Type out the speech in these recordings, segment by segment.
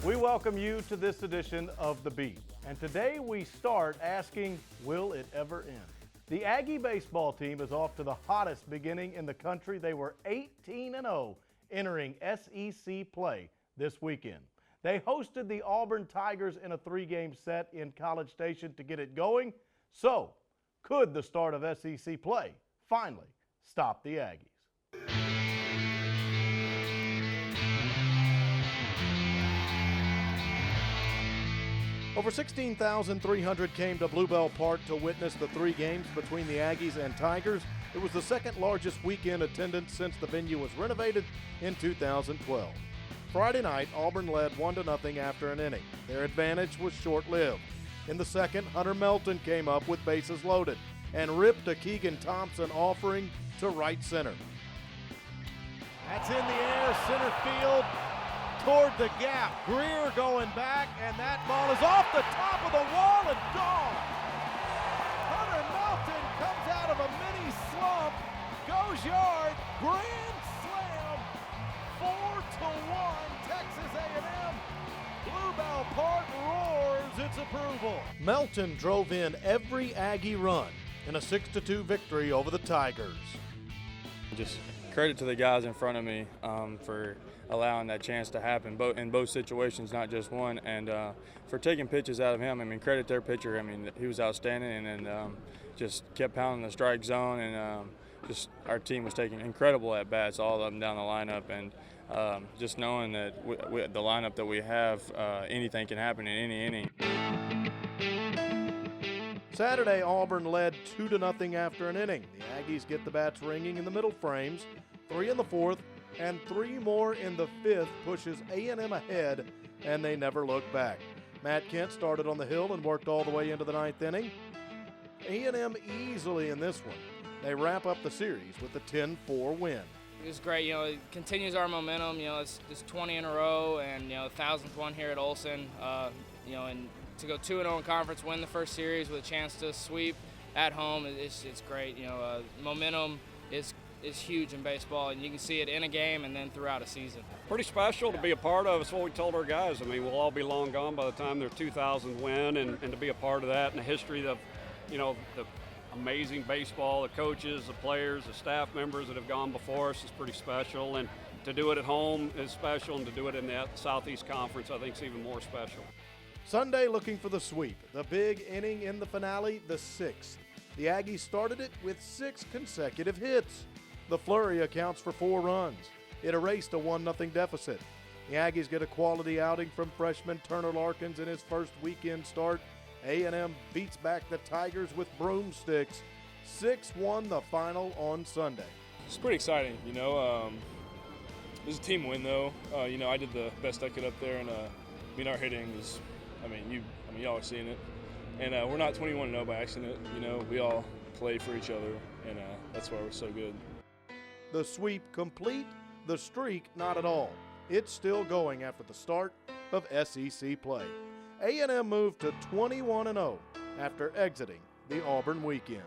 We welcome you to this edition of The Beat. And today we start asking, will it ever end? The Aggie baseball team is off to the hottest beginning in the country. They were 18-0 entering SEC play this weekend. They hosted the Auburn Tigers in a 3-game set in College Station to get it going. So, could the start of SEC play finally stop the Aggies? Over 16,300 came to Bluebell Park to witness the 3 games between the Aggies and Tigers. It was the second largest weekend attendance since the venue was renovated in 2012. Friday night, Auburn led 1-0 after an inning. Their advantage was short-lived. In the second, Hunter Melton came up with bases loaded and ripped a Keegan Thompson offering to right center. That's in the air, center field, toward the gap. Greer going back, and that ball is off the top of the wall and gone. Hunter Melton comes out of a mini slump, goes yard, grand slam, 4-1, Texas A&M. Bluebell Park roars its approval. Melton drove in every Aggie run in a 6-2 victory over the Tigers. Just credit to the guys in front of me for allowing that chance to happen, in both situations, not just one, and for taking pitches out of him. I mean, credit their pitcher. I mean, he was outstanding, and just kept pounding the strike zone, and just our team was taking incredible at bats, all of them down the lineup, and just knowing that the lineup that we have, anything can happen in any inning. Saturday, Auburn led 2-0 after an inning. The Aggies get the bats ringing in the middle frames. 3 in the fourth, and 3 more in the fifth pushes A&M ahead, and they never look back. Matt Kent started on the hill and worked all the way into the 9th inning. A&M easily in this one. They wrap up the series with a 10-4 win. It was great. It continues our momentum. It's 20 in a row, and 1,000th one here at Olson. And to go 2-0 in conference, win the first series with a chance to sweep at home, it's great. Momentum is huge in baseball, and you can see it in a game and then throughout a season. Pretty special to be a part of. It's what we told our guys. I mean, we'll all be long gone by the time their 2,000th win, and to be a part of that and the history of, the amazing baseball, the coaches, the players, the staff members that have gone before us is pretty special. And to do it at home is special, and to do it in the Southeast Conference, I think, is even more special. Sunday looking for the sweep. The big inning in the finale, the 6th. The Aggies started it with 6 consecutive hits. The flurry accounts for 4 runs. It erased a 1-0 deficit. The Aggies get a quality outing from freshman Turner Larkins in his first weekend start. A&M beats back the Tigers with broomsticks. 6-1 the final on Sunday. It's pretty exciting, It was a team win, though. I did the best I could up there, and our hitting is, y'all are seeing it. And we're not 21-0 by accident. We all play for each other, and that's why we're so good. The sweep complete, the streak not at all. It's still going after the start of SEC play. A&M moved to 21-0 after exiting the Auburn weekend.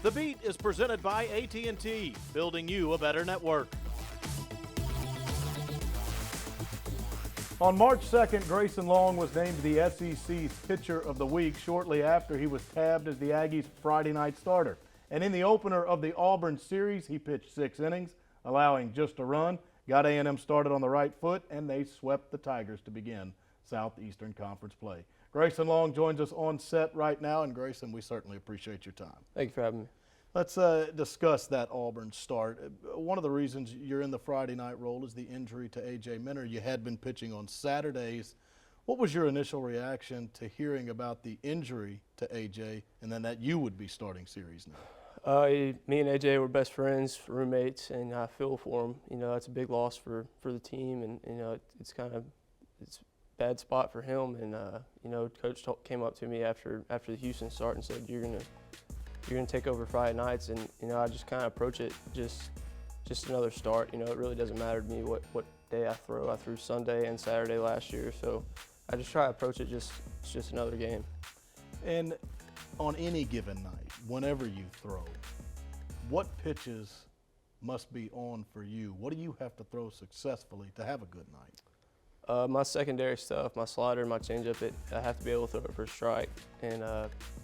The Beat is presented by AT&T, building you a better network. On March 2nd, Grayson Long was named the SEC's Pitcher of the Week shortly after he was tabbed as the Aggies' Friday night starter. And in the opener of the Auburn series, he pitched 6 innings, allowing just a run, got A&M started on the right foot, and they swept the Tigers to begin Southeastern Conference play. Grayson Long joins us on set right now, and Grayson, we certainly appreciate your time. Thank you for having me. Let's discuss that Auburn start. One of the reasons you're in the Friday night role is the injury to A.J. Minter. You had been pitching on Saturdays. What was your initial reaction to hearing about the injury to A.J. and then that you would be starting series now? Me and A.J. were best friends, roommates, and I feel for him. It's a big loss for the team, and it's a bad spot for him. And Coach came up to me after the Houston start and said, "You're gonna take over Friday nights," and I just kind of approach it just another start. It really doesn't matter to me what day I throw. I threw Sunday and Saturday last year, so I just try to approach it just another game. And On any given night, whenever you throw, what pitches must be on for you? What do you have to throw successfully to have a good night? My secondary stuff, my slider, my changeup, I have to be able to throw it for a strike and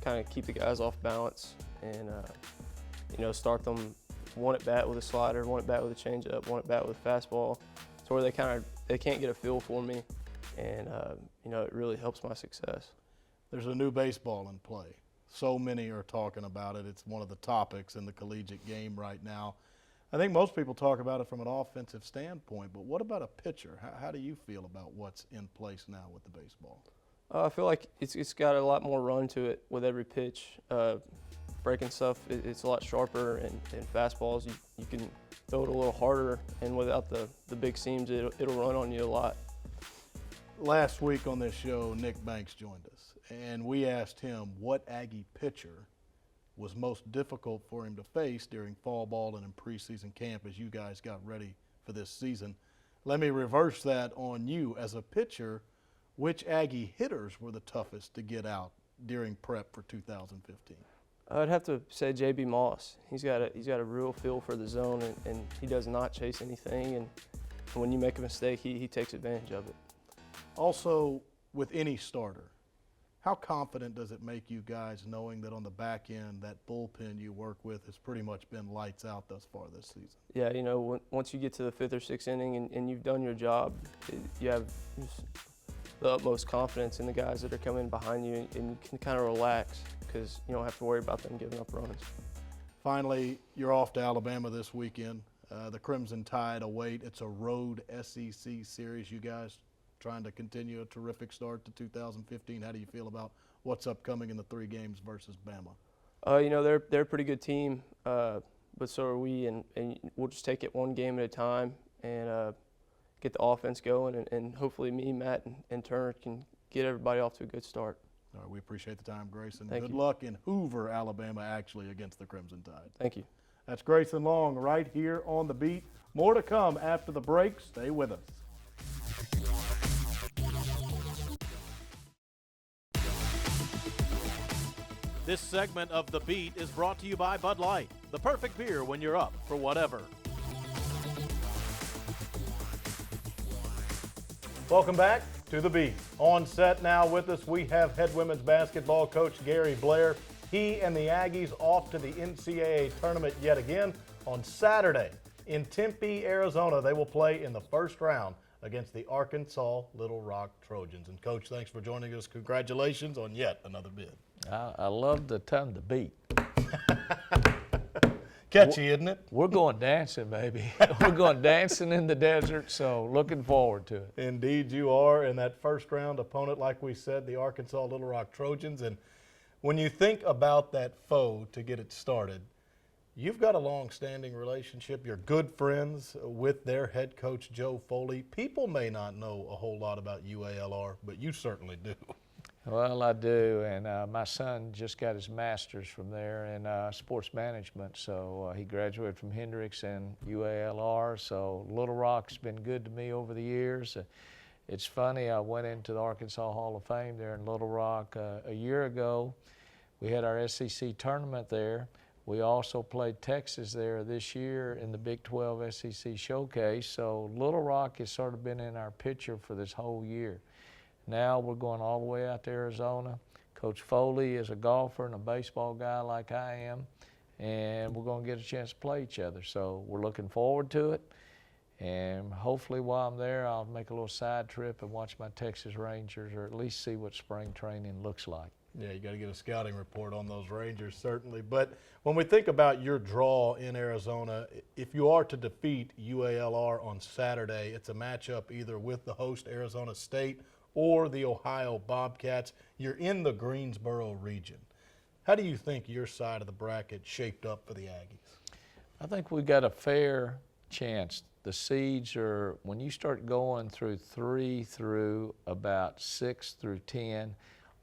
kind of keep the guys off balance and, start them one at bat with a slider, one at bat with a changeup, one at bat with a fastball, to where they can't get a feel for me, and it really helps my success. There's a new baseball in play. So many are talking about it. It's one of the topics in the collegiate game right now. I think most people talk about it from an offensive standpoint, but what about a pitcher? How do you feel about what's in place now with the baseball? I feel like it's got a lot more run to it with every pitch. Breaking stuff, it's a lot sharper, and fastballs, you can throw it a little harder, and without the big seams, it'll run on you a lot. Last week on this show, Nick Banks joined us, and we asked him what Aggie pitcher was most difficult for him to face during fall ball and in preseason camp as you guys got ready for this season. Let me reverse that on you. As a pitcher, which Aggie hitters were the toughest to get out during prep for 2015? I'd have to say J.B. Moss. He's got a real feel for the zone, and he does not chase anything, and when you make a mistake, he takes advantage of it. Also, with any starter, how confident does it make you guys knowing that on the back end, that bullpen you work with has pretty much been lights out thus far this season? Yeah, once you get to the 5th or 6th inning and you've done your job, you have the utmost confidence in the guys that are coming behind you, and you can kind of relax because you don't have to worry about them giving up runs. Finally, you're off to Alabama this weekend. The Crimson Tide await. It's a road SEC series. You guys trying to continue a terrific start to 2015. How do you feel about what's upcoming in the 3 games versus Bama? They're a pretty good team, but so are we, and we'll just take it one game at a time and get the offense going, and hopefully me, Matt, and Turner can get everybody off to a good start. All right, we appreciate the time, Grayson. Thank you. Good luck in Hoover, Alabama, actually, against the Crimson Tide. Thank you. That's Grayson Long right here on The Beat. More to come after the break. Stay with us. This segment of The Beat is brought to you by Bud Light, the perfect beer when you're up for whatever. Welcome back to The Beat. On set now with us, we have head women's basketball coach Gary Blair. He and the Aggies off to the NCAA tournament yet again on Saturday in Tempe, Arizona. They will play in the first round against the Arkansas Little Rock Trojans. And Coach, thanks for joining us. Congratulations on yet another bid. I love the term "the beat." Catchy, isn't it? We're going dancing, baby. We're going dancing in the desert, so looking forward to it. Indeed you are. And that first round opponent, like we said, the Arkansas Little Rock Trojans. And when you think about that foe to get it started, you've got a long-standing relationship. You're good friends with their head coach, Joe Foley. People may not know a whole lot about UALR, but you certainly do. Well, I do, and my son just got his master's from there in sports management, so he graduated from Hendrix and UALR, so Little Rock's been good to me over the years. It's funny, I went into the Arkansas Hall of Fame there in Little Rock a year ago. We had our SEC tournament there. We also played Texas there this year in the Big 12 SEC Showcase, so Little Rock has sort of been in our picture for this whole year. Now we're going all the way out to Arizona. Coach Foley is a golfer and a baseball guy like I am, and we're going to get a chance to play each other. So we're looking forward to it, and hopefully while I'm there, I'll make a little side trip and watch my Texas Rangers, or at least see what spring training looks like. Yeah, you got to get a scouting report on those Rangers, certainly. But when we think about your draw in Arizona, if you are to defeat UALR on Saturday, it's a matchup either with the host Arizona State or the Ohio Bobcats. You're in the Greensboro region. How do you think your side of the bracket shaped up for the Aggies? I think we got a fair chance. The seeds are, when you start going through 3 through about 6 through 10,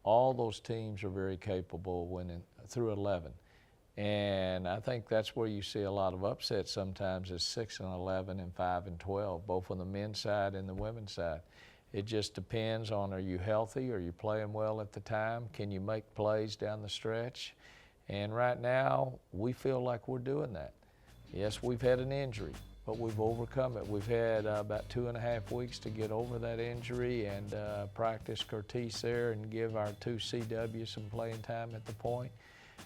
all those teams are very capable of winning through 11. And I think that's where you see a lot of upsets sometimes is 6 and 11 and 5 and 12, both on the men's side and the women's side. It just depends on, are you healthy? Are you playing well at the time? Can you make plays down the stretch? And right now, we feel like we're doing that. Yes, we've had an injury, but we've overcome it. We've had about 2.5 weeks to get over that injury and practice Curtis there and give our 2 CW some playing time at the point.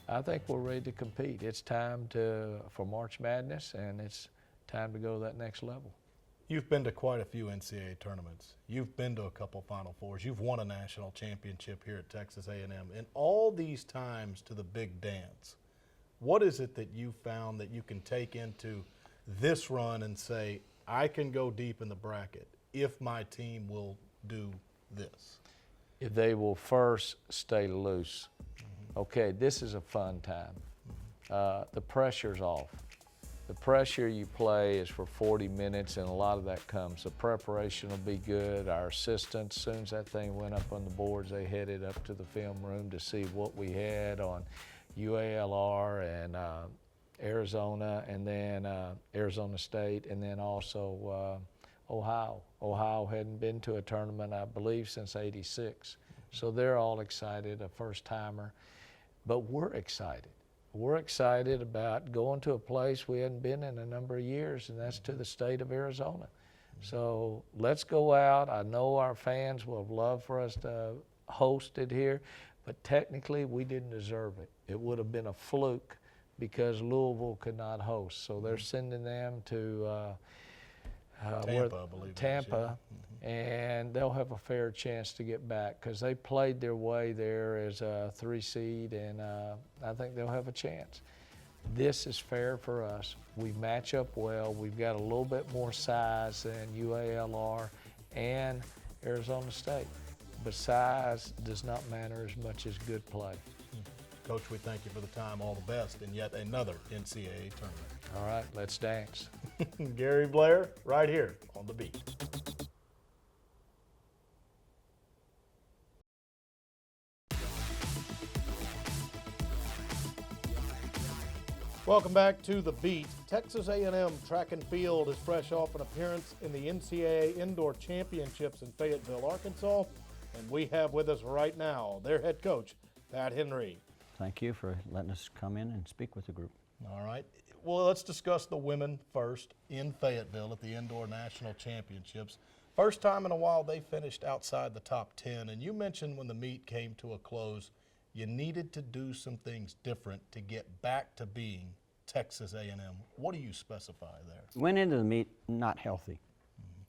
I think we're ready to compete. It's time for March Madness, and it's time to go to that next level. You've been to quite a few NCAA tournaments. You've been to a couple Final Fours. You've won a national championship here at Texas A&M. And all these times to the big dance, what is it that you found that you can take into this run and say, I can go deep in the bracket if my team will do this? If they will first stay loose. Okay, this is a fun time. The pressure's off. The pressure you play is for 40 minutes, and a lot of that comes. The preparation will be good. Our assistants, as soon as that thing went up on the boards, they headed up to the film room to see what we had on UALR and Arizona, and then Arizona State, and then also Ohio. Ohio hadn't been to a tournament, I believe, since '86. So they're all excited, a first-timer. But we're excited. We're excited about going to a place we hadn't been in a number of years, and that's to the state of Arizona. So let's go out. I know our fans will love for us to host it here, but technically we didn't deserve it. It would have been a fluke because Louisville could not host. So they're sending them to Tampa, I believe. Tampa, and they'll have a fair chance to get back because they played their way there as a 3 seed, and I think they'll have a chance. This is fair for us. We match up well. We've got a little bit more size than UALR and Arizona State, but size does not matter as much as good play. Coach, we thank you for the time. All the best in yet another NCAA tournament. All right, let's dance. Gary Blair, right here on The Beat. Welcome back to The Beat. Texas A&M Track and Field is fresh off an appearance in the NCAA Indoor Championships in Fayetteville, Arkansas, and we have with us right now their head coach, Pat Henry. Thank you for letting us come in and speak with the group. All right. Well, let's discuss the women first in Fayetteville at the Indoor National Championships. First time in a while they finished outside the top 10, and you mentioned when the meet came to a close, you needed to do some things different to get back to being Texas A&M. What do you specify there? Went into the meet not healthy.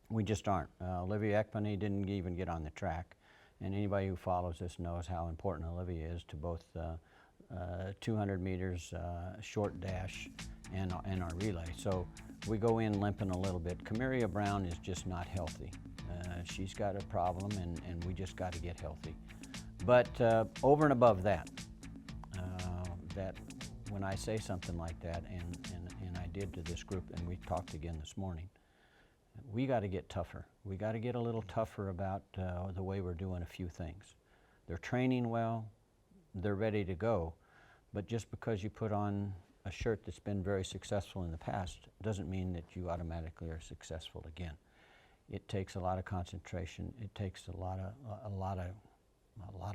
We just aren't. Olivia Ekpany didn't even get on the track, and anybody who follows this knows how important Olivia is to both 200 meters short dash and our relay. So we go in limping a little bit. Camaria Brown is just not healthy. She's got a problem, and we just got to get healthy. But over and above that, that when I say something like that, and I did to this group, and we talked again this morning, we got to get tougher. We got to get a little tougher about the way we're doing a few things. They're training well, they're ready to go, but just because you put on a shirt that's been very successful in the past doesn't mean that you automatically are successful again. It takes a lot of concentration. It takes a lot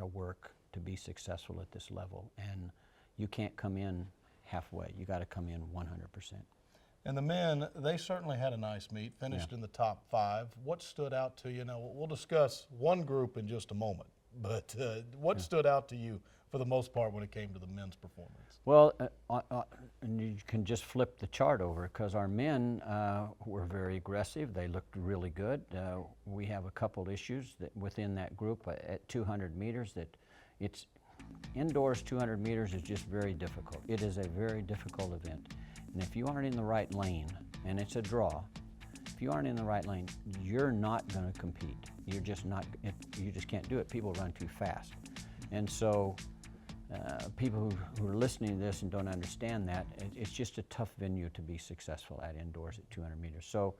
of work to be successful at this level, and you can't come in halfway. You got to come in 100%. And the men, they certainly had a nice meet, finished in the top 5. What stood out to you? Now, we'll discuss one group in just a moment, but what stood out to you for the most part when it came to the men's performance? Well, and you can just flip the chart over because our men were very aggressive. They looked really good. We have a couple issues that within that group at 200 meters that it's indoors 200 meters is just very difficult. It is a very difficult event. And if you aren't in the right lane, and it's a draw, if you aren't in the right lane, you're not going to compete. You're just not, you just can't do it. People run too fast. And so people who are listening to this and don't understand that, it's just a tough venue to be successful at indoors at 200 meters. So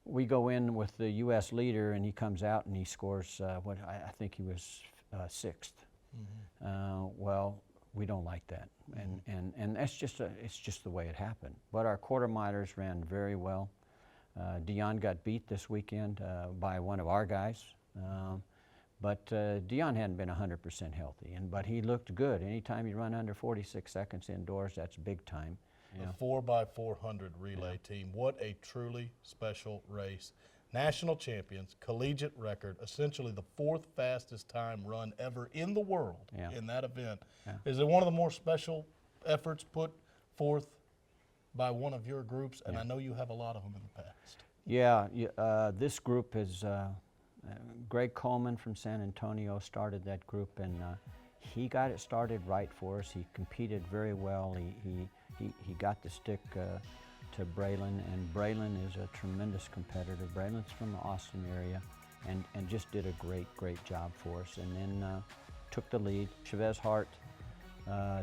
we go in with the U.S. leader, and he comes out and he scores, I think he was 6th. Well, we don't like that, and that's just it's just the way it happened. But our quarter milers ran very well. Dion got beat this weekend by one of our guys, But Dion hadn't been 100% healthy, but he looked good. Anytime you run under 46 seconds indoors, that's big time. The 4x400 relay team, what a truly special race. National champions, collegiate record, essentially the 4th fastest time run ever in the world in that event. Is it one of the more special efforts put forth by one of your groups? And I know you have a lot of them in the past. Yeah, this group is Greg Coleman from San Antonio started that group, and he got it started right for us. He competed very well. He got the stick to Braylon, and Braylon is a tremendous competitor. Braylon's from the Austin area, and just did a great job for us. And then took the lead. Chavez Hart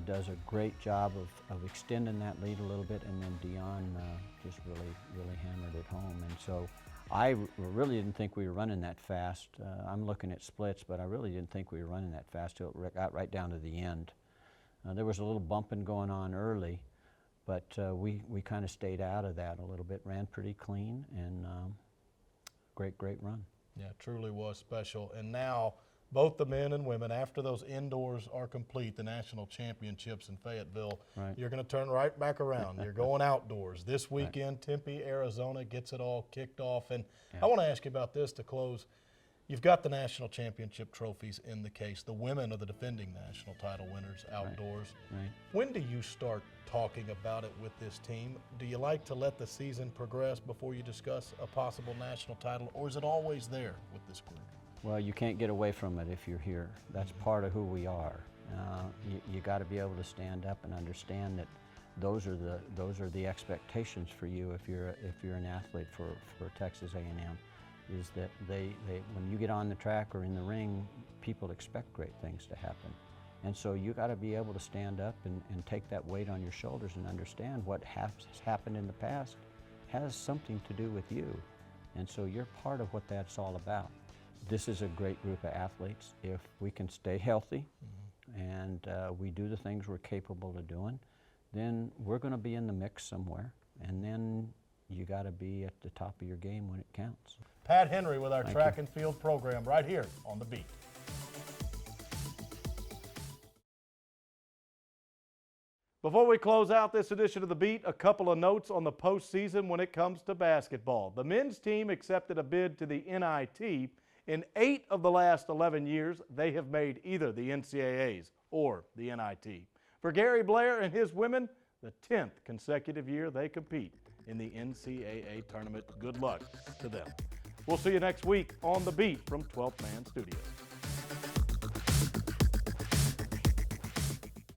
does a great job of extending that lead a little bit, and then Dion just really hammered it home. And so I really didn't think we were running that fast. I'm looking at splits, but I really didn't think we were running that fast till it got right down to the end. There was a little bumping going on early, but we kind of stayed out of that a little bit, ran pretty clean, and great run. Yeah, it truly was special. And now both the men and women, after those indoors are complete, the national championships in Fayetteville, you're going to turn right back around. You're going outdoors. This weekend, Tempe, Arizona gets it all kicked off. And I want to ask you about this to close. You've got the national championship trophies in the case. The women are the defending national title winners outdoors. When do you start talking about it with this team? Do you like to let the season progress before you discuss a possible national title, or is it always there with this group? Well, you can't get away from it if you're here. That's part of who we are. You got to be able to stand up and understand that those are the expectations for you if you're an athlete for Texas A&M. Is that when you get on the track or in the ring, people expect great things to happen. And so you got to be able to stand up and take that weight on your shoulders and understand what has happened in the past has something to do with you. And so you're part of what that's all about. This is a great group of athletes. If we can stay healthy and we do the things we're capable of doing, then we're going to be in the mix somewhere. And then you got to be at the top of your game when it counts. Pat Henry with our track and field program right here on The Beat. Before we close out this edition of The Beat, a couple of notes on the postseason when it comes to basketball. The men's team accepted a bid to the NIT. In 8 of the last 11 years, they have made either the NCAAs or the NIT. For Gary Blair and his women, the 10th consecutive year they compete in the NCAA tournament. Good luck to them. We'll see you next week on The Beat from 12th Man Studios.